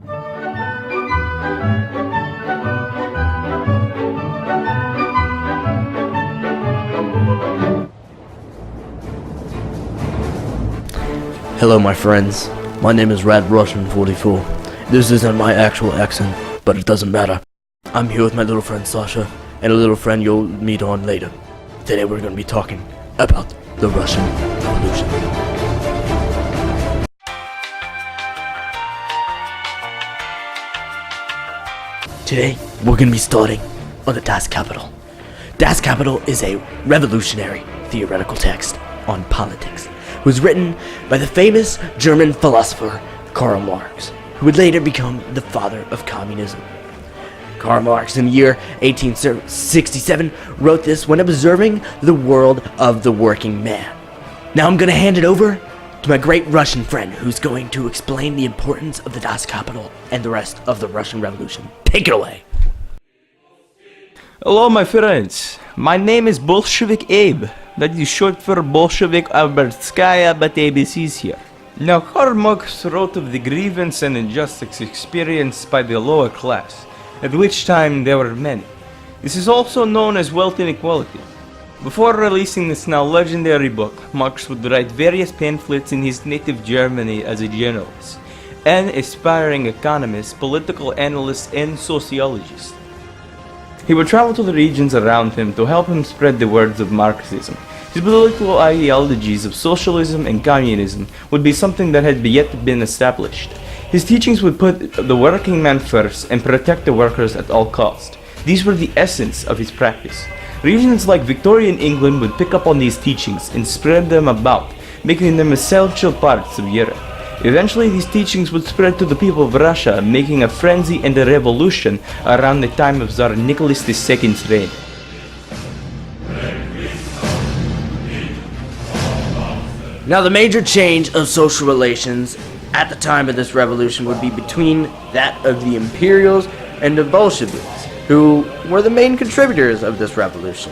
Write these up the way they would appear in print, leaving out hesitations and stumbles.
Hello my friends, my name is Rad Russian 44. This isn't my actual accent, but it doesn't matter. I'm here with my little friend Sasha, and a little friend you'll meet on later. Today we're going to be talking about the Russian Revolution. Today we're going to be starting on the Das Kapital. Das Kapital is a revolutionary theoretical text on politics. It was written by the famous German philosopher Karl Marx, who would later become the father of communism. Karl Marx, in the year 1867, wrote this when observing the world of the working man. Now I'm going to hand it over to my great Russian friend, who's going to explain the importance of the Das Kapital and the rest of the Russian Revolution. Take it away! Hello my friends, my name is Bolshevik Abe. That is short for Bolshevik Albertskaya, but ABC's here. Now Karl Marx wrote of the grievance and injustice experienced by the lower class, at which time there were many. This is also known as wealth inequality. Before releasing this now legendary book, Marx would write various pamphlets in his native Germany as a journalist, an aspiring economist, political analyst, and sociologist. He would travel to the regions around him to help him spread the words of Marxism. His political ideologies of socialism and communism would be something that had yet been established. His teachings would put the working man first and protect the workers at all costs. These were the essence of his practice. Regions like Victorian England would pick up on these teachings and spread them about, making them essential parts of Europe. Eventually, these teachings would spread to the people of Russia, making a frenzy and a revolution around the time of Tsar Nicholas II's reign. Now the major change of social relations at the time of this revolution would be between that of the Imperials and the Bolsheviks, who were the main contributors of this revolution.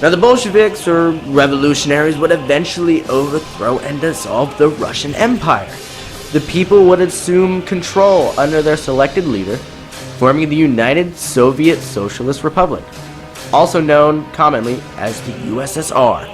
Now the Bolsheviks, or revolutionaries, would eventually overthrow and dissolve the Russian Empire. The people would assume control under their selected leader, forming the United Soviet Socialist Republic, also known commonly as the USSR.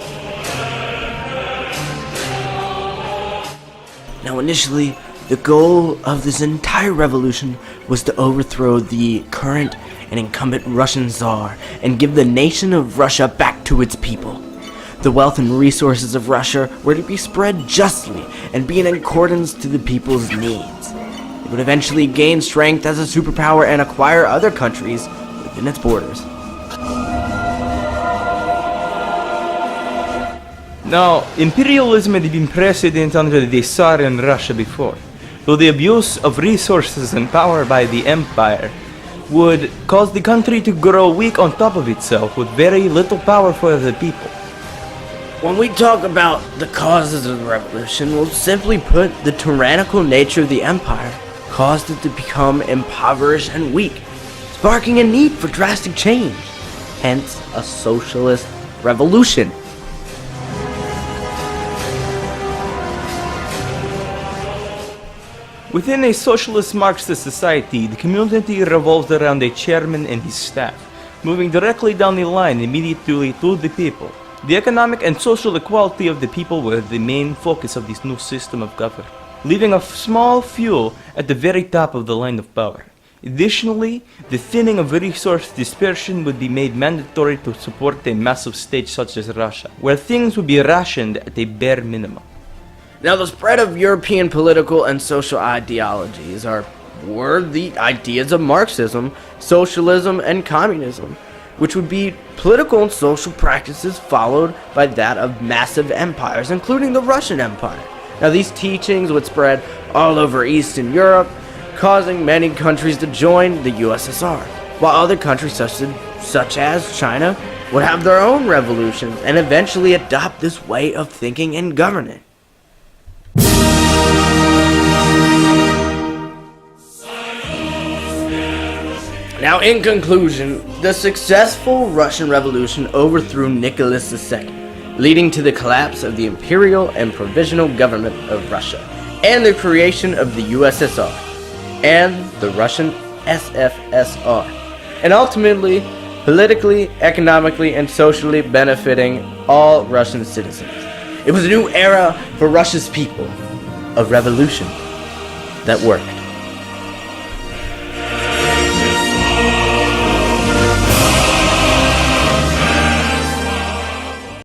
Now initially, the goal of this entire revolution was to overthrow the current and incumbent Russian Tsar and give the nation of Russia back to its people. The wealth and resources of Russia were to be spread justly and be in accordance to the people's needs. It would eventually gain strength as a superpower and acquire other countries within its borders. Now, imperialism had been precedent under the Tsar in Russia before, though the abuse of resources and power by the empire would cause the country to grow weak on top of itself with very little power for the people. When we talk about the causes of the revolution, we'll simply put the tyrannical nature of the empire caused it to become impoverished and weak, sparking a need for drastic change, hence a socialist revolution. Within a socialist Marxist society, the community revolved around a chairman and his staff, moving directly down the line immediately to the people. The economic and social equality of the people were the main focus of this new system of government, leaving a small few at the very top of the line of power. Additionally, the thinning of resource dispersion would be made mandatory to support a massive state such as Russia, where things would be rationed at a bare minimum. Now, the spread of European political and social ideologies were the ideas of Marxism, socialism, and communism, which would be political and social practices followed by that of massive empires, including the Russian Empire. Now, these teachings would spread all over Eastern Europe, causing many countries to join the USSR, while other countries such as China would have their own revolutions and eventually adopt this way of thinking and governing. Now, in conclusion, the successful Russian Revolution overthrew Nicholas II, leading to the collapse of the imperial and provisional government of Russia and the creation of the USSR. and the Russian SFSR, and ultimately politically, economically, and socially benefiting all Russian citizens. It was a new era for Russia's people, a revolution that worked.